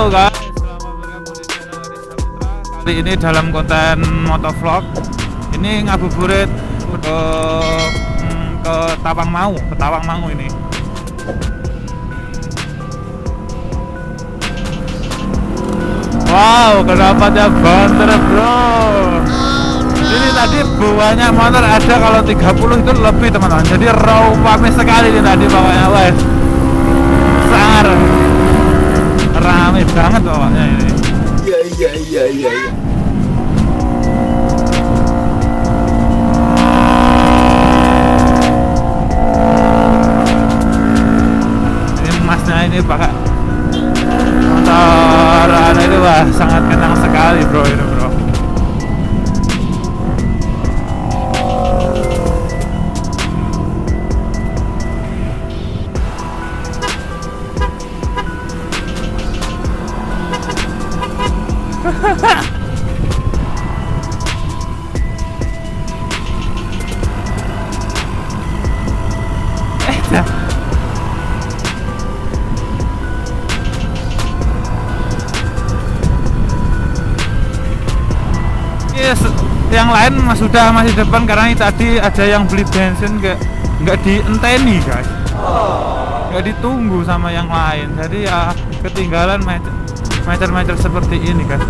Halo guys, selamat bergabung di channel dari Saputra. Kali ini dalam konten motovlog. Ini ngabuburit ke Tawangmangu ini. Wow, kedapatnya banter bro. Ini tadi banyak motor, ada kalau 30 itu lebih teman-teman. Jadi rame sekali ini tadi pokoknya, wes. Sangat rame banget pokoknya ini. Iya. Ini masnya ini pakai motor itu, wah sangat kencang sekali bro ini bro. Yes, yang lain masih depan karena tadi ada yang beli bensin nggak dienteni guys, nggak ditunggu sama yang lain, jadi ya ketinggalan meter seperti ini guys.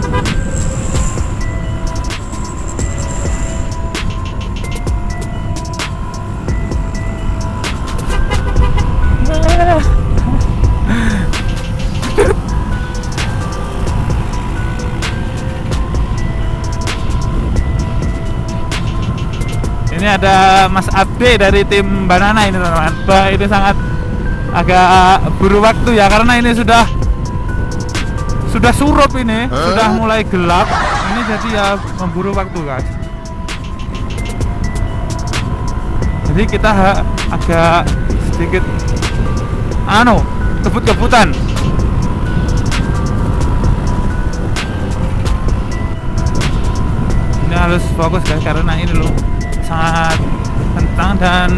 Ini ada Mas Abde dari tim Banana ini teman-teman. Wah, ini sangat agak buru waktu ya karena ini sudah surup ini, sudah mulai gelap. Ini jadi ya memburu waktu guys. Jadi kita agak sedikit kebut-kebutan. Ini harus fokus guys karena ini loh sangat kencang dan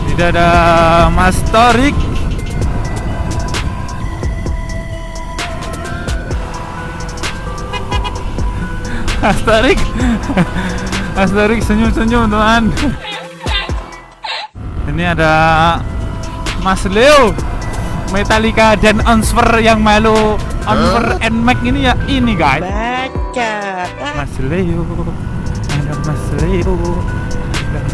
tidak ada Mas Torik. Mas Torik senyum-senyum teman. Ini ada Mas Leo Metallica dan Onsver yang malu Onsver NMAX ini ya ini guys. Baca Mas Leo, ada Mas Leo guys.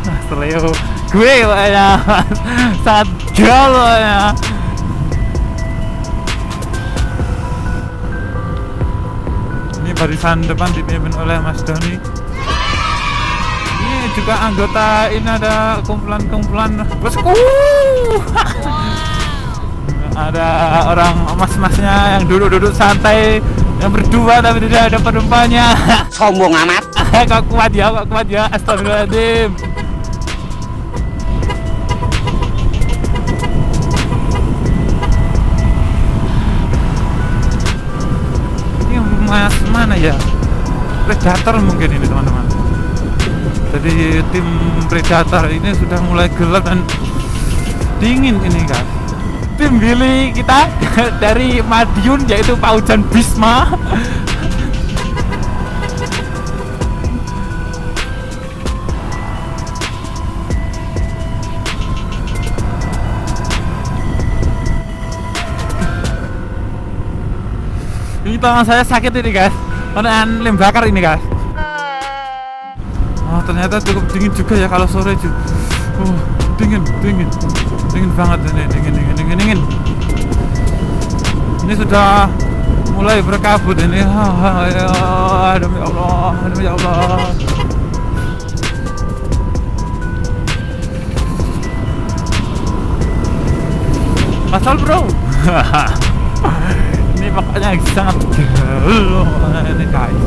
Mas Leo, gue kayaknya sangat GEOL ya. Ini barisan depan dipimpin oleh Mas Doni. Ini juga anggota, ini ada kumpulan bosku. Ada orang mas-masnya yang duduk santai, yang berdua tapi tidak ada penumpangnya. sombong amat. Kok kuat ya, astagfirullahaladzim. Mas mana ya? Predator mungkin ini teman-teman. Jadi tim Predator ini sudah mulai gelap dan dingin ini guys. Tim Billy kita dari Madiun yaitu Paujan Bisma. Ini tangan saya sakit ini guys, karena lem bakar ini guys. Oh ternyata cukup dingin juga ya kalau sore juga. Dingin banget ini, dingin. Ini sudah mulai berkabut ini. Demi Allah. Pasal bro. Ini makanya sangat ini guys.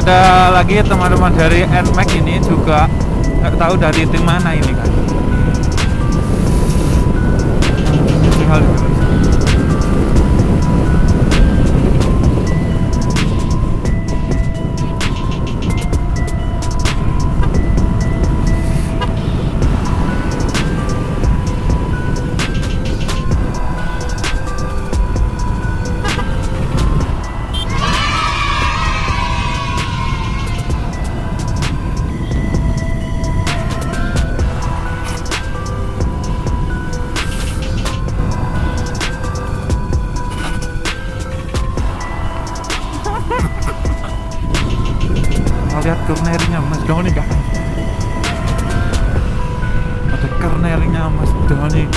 ada lagi teman-teman dari NMAX ini juga nggak tahu dari tim mana ini kan. Tinggal lihat kernelnya Mas Doni kan, ada kernelnya Mas Doni,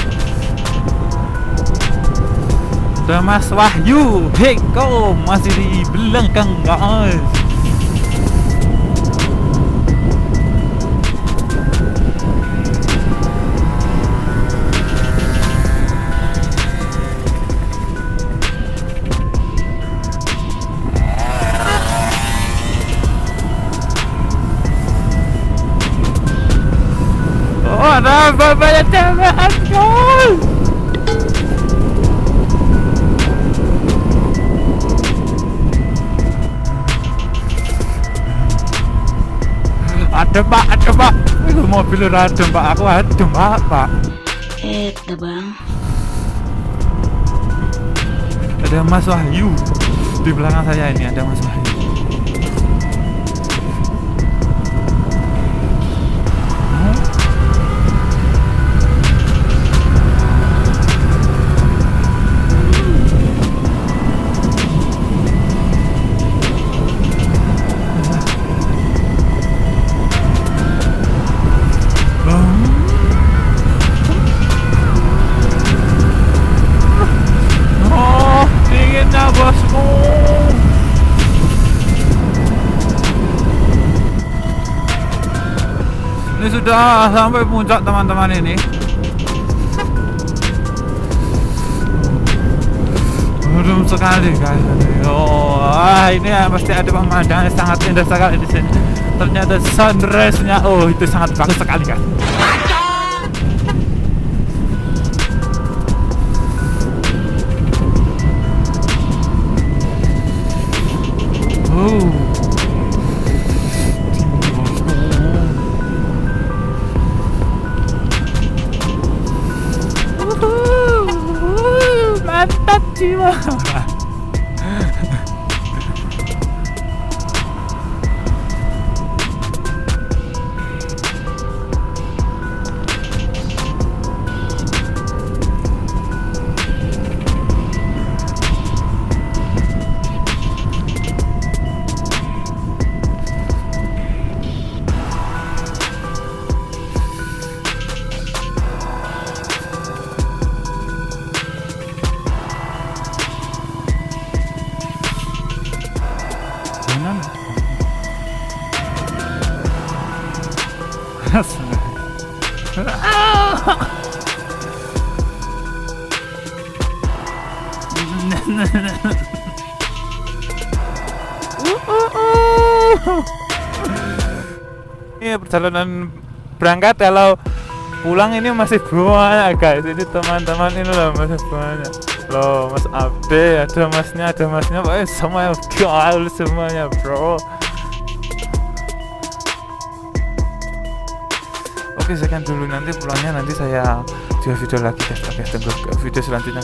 ada Mas Wahyu Heko masih di belakang guys. Ada bapaknya teman guys. Ada pak. Itu mobil adem pak, aku adem pak. Ada bang. Ada Mas Wahyu di belakang saya ini, ada Mas Wahyu. Ini sudah sampai puncak teman-teman ini. Belum sekali guys. Ini pasti ada pemandangan sangat indah sekali di sini. Ternyata sunrise-nya, itu sangat bagus sekali guys. Mantap jiwa. Ini perjalanan berangkat, kalau pulang ini masih banyak guys. Ini teman-teman ini loh masih banyak loh. Mas Abde, ada masnya, pokoknya semuanya gaul semuanya bro. Oke, sekian dulu, nanti pulangnya nanti saya jual video lagi guys. Oke, tunggu video selanjutnya.